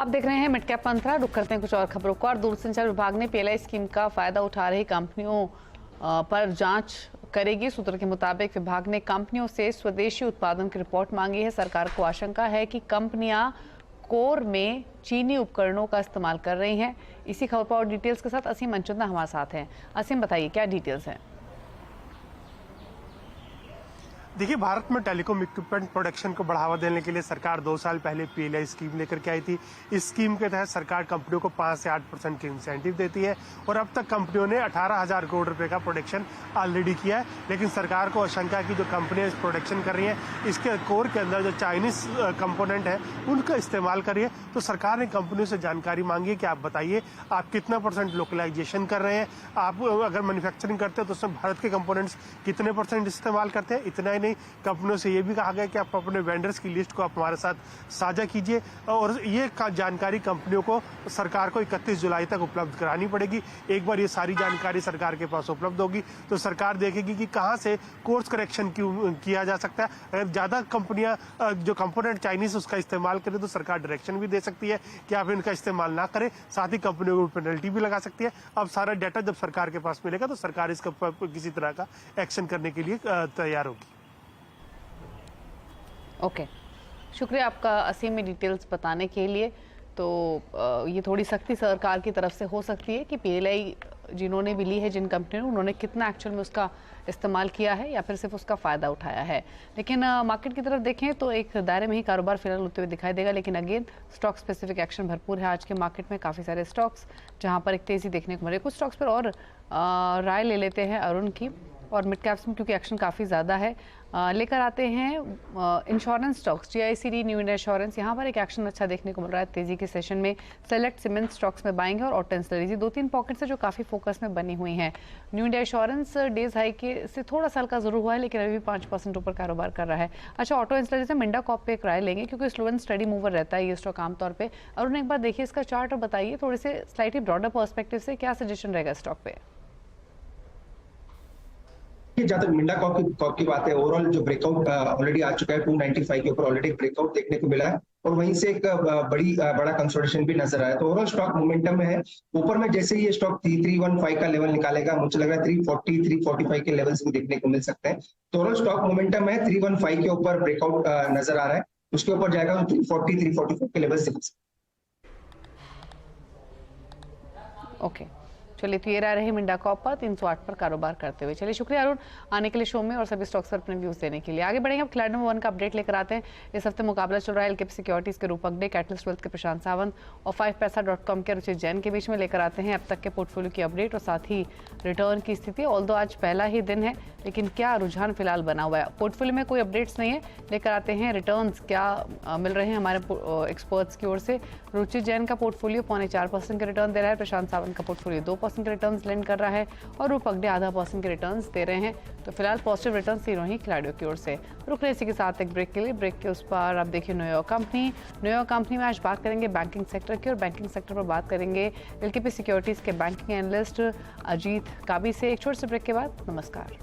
आप देख रहे हैं मिड कैप मंत्रा। रुक करते हैं कुछ और खबरों को। और दूरसंचार विभाग ने पीएलआई स्कीम का फायदा उठा रही कंपनियों पर जांच करेगी। सूत्र के मुताबिक विभाग ने कंपनियों से स्वदेशी उत्पादन की रिपोर्ट मांगी है। सरकार को आशंका है कि कंपनियां कोर में चीनी उपकरणों का इस्तेमाल कर रही हैं। इसी खबर पर और डिटेल्स के साथ असीम मंचुंदा हमारे साथ हैं। असीम, बताइए क्या डिटेल्स हैं? देखिए, भारत में टेलीकॉम इक्विपमेंट प्रोडक्शन को बढ़ावा देने के लिए सरकार 2 साल पहले पीएलआई स्कीम लेकर के आई थी। इस स्कीम के तहत सरकार कंपनियों को 5 से 8% की इंसेंटिव देती है और अब तक कंपनियों ने 18,000 करोड़ रुपए का प्रोडक्शन ऑलरेडी किया है। लेकिन सरकार को आशंका है कि जो कंपनियां इस प्रोडक्शन कर रही हैं, इसके कोर के अंदर जो चाइनीज कंपोनेंट है उनका इस्तेमाल करिए। तो सरकार ने कंपनियों से जानकारी मांगी है कि आप बताइए आप कितना % लोकलाइजेशन कर रहे हैं, आप अगर मैन्युफैक्चरिंग करते हैं तो उसमें भारत के कंपोनेंट्स कितने % इस्तेमाल करते हैं। इतना ही नहीं, कंपनियों से ये भी कहा गया कि आप अपने वेंडर्स की लिस्ट को आप हमारे साथ साझा कीजिए और ये जानकारी कंपनियों को सरकार को 31 जुलाई तक उपलब्ध करानी पड़ेगी। एक बार ये सारी जानकारी सरकार के पास उपलब्ध होगी तो सरकार देखेगी कि कहां से कोर्स करेक्शन किया जा सकता है। अगर ज्यादा कंपनियां जो कंपोनेंट चाइनीज उसका इस्तेमाल करें तो सरकार डायरेक्शन भी दे सकती है कि आप इनका इस्तेमाल ना करें, साथ ही कंपनियों को पेनल्टी भी लगा सकती है। अब सारा डाटा जब सरकार के पास मिलेगा तो सरकार इसका किसी तरह का एक्शन करने के लिए तैयार होगी। ओके, शुक्रिया आपका असीम में डिटेल्स बताने के लिए। तो ये थोड़ी सख्ती सरकार की तरफ से हो सकती है कि पीएलआई जिन्होंने भी ली है, जिन कंपनियों ने, उन्होंने कितना एक्चुअल में उसका इस्तेमाल किया है या फिर सिर्फ उसका फ़ायदा उठाया है। लेकिन मार्केट की तरफ देखें तो एक दायरे में ही कारोबार फिलहाल होते हुए दिखाई देगा। लेकिन अगेन स्टॉक स्पेसिफिक एक्शन भरपूर है आज के मार्केट में। काफ़ी सारे स्टॉक्स जहाँ पर एक तेज़ी देखने को मिल रही है। कुछ स्टॉक्स पर और राय ले लेते हैं अरुण की। और मिड कैप्स में क्योंकि एक्शन काफ़ी ज़्यादा है, लेकर आते हैं insurance stocks. GIC new India insurance, यहाँ पर एक एक्शन अच्छा देखने को मिल रहा है तेजी के सेशन में। सेलेक्ट सीमेंट स्टॉक्स में बाइंग है और ऑटो इंस्टलरीज, 2-3 पॉकेट्स है जो काफ़ी फोकस में बनी हुई हैं। New India insurance days high के से थोड़ा सा हल्का जरूर हुआ है लेकिन अभी भी 5% ऊपर कारोबार कर रहा है। अच्छा, ऑटो इंस्टलरीज से मिंडा कॉप पे एक राय लेंगे क्योंकि स्लो एंड स्टडी मूवर रहता है ये स्टॉक आमतौर पर। और एक बार देखिए इसका चार्ट और बताइए थोड़े से स्लाइटली ब्रॉडर पर्सपेक्टिव से क्या सजेशन रहेगा स्टॉक पे। जहां तक मिंडा कॉप की बात है, ओवरऑल जो ब्रेकआउट ऑलरेडी आ चुका है 295 के ऊपर ऑलरेडी ब्रेकआउट देखने को मिला है और वहीं से एक बड़ा कंसोलिडेशन भी नजर आया। तो ओवरऑल स्टॉक मोमेंटम में है। ऊपर में जैसे ही ये स्टॉक 315 का लेवल निकालेगा, मुझे लग रहा है 340 345 के लेवल्स भी देखने को मिल सकते हैं। तो ओवरऑल स्टॉक मोमेंटम है, 315 के ऊपर ब्रेकआउट नजर आ रहा है, उसके ऊपर जाएगा तो 340 345 के लेवल्स दिख सकते हैं। ओके, चलिए, तो ये रहे मिंडा कॉप पर 308 पर कारोबार करते हुए। चलिए, शुक्रिया अरुण आने के लिए शो में और सभी स्टॉक्स पर अपने व्यूज देने के लिए। आगे बढ़ेंगे, अब खिलाड़ी नंबर 1 का अपडेट लेकर आते हैं। इस हफ्ते मुकाबला चल रहा है एलकेपी सिक्योरिटीज के रूपक डे, कैटलिस्ट वेल्थ के प्रशांत सावंत और 5paisa.com के रुचि जैन के बीच में। लेकर आते हैं अब तक के पोर्टफोलियो की अपडेट और साथ ही रिटर्न की स्थिति। ऑल्दो आज पहला ही दिन है लेकिन क्या रुझान फिलहाल बना हुआ है। पोर्टफोलियो में कोई अपडेट्स नहीं है, लेकर आते हैं रिटर्न्स क्या मिल रहे हैं हमारे एक्सपर्ट्स की ओर से। रुचि जैन का पोर्टफोलियो 4.25% के रिटर्न दे रहा है, प्रशांत सावंत का पोर्टफोलियो 2% के रिटर्न लेंड कर रहा है और रूपक डे 0.5% के रिटर्न्स दे रहे हैं। तो फिलहाल पॉजिटिव रिटर्न्स तीनों ही खिलाड़ियों की ओर से। रुक रहे इसी के साथ एक ब्रेक के लिए। ब्रेक के उस पर आप देखिए न्यूयॉर्क कंपनी में आज बात करेंगे बैंकिंग सेक्टर की और बैंकिंग सेक्टर पर बात करेंगे एलकेपी सिक्योरिटीज के बैंकिंग एनालिस्ट अजीत काबी से। एक छोटे से ब्रेक के बाद नमस्कार।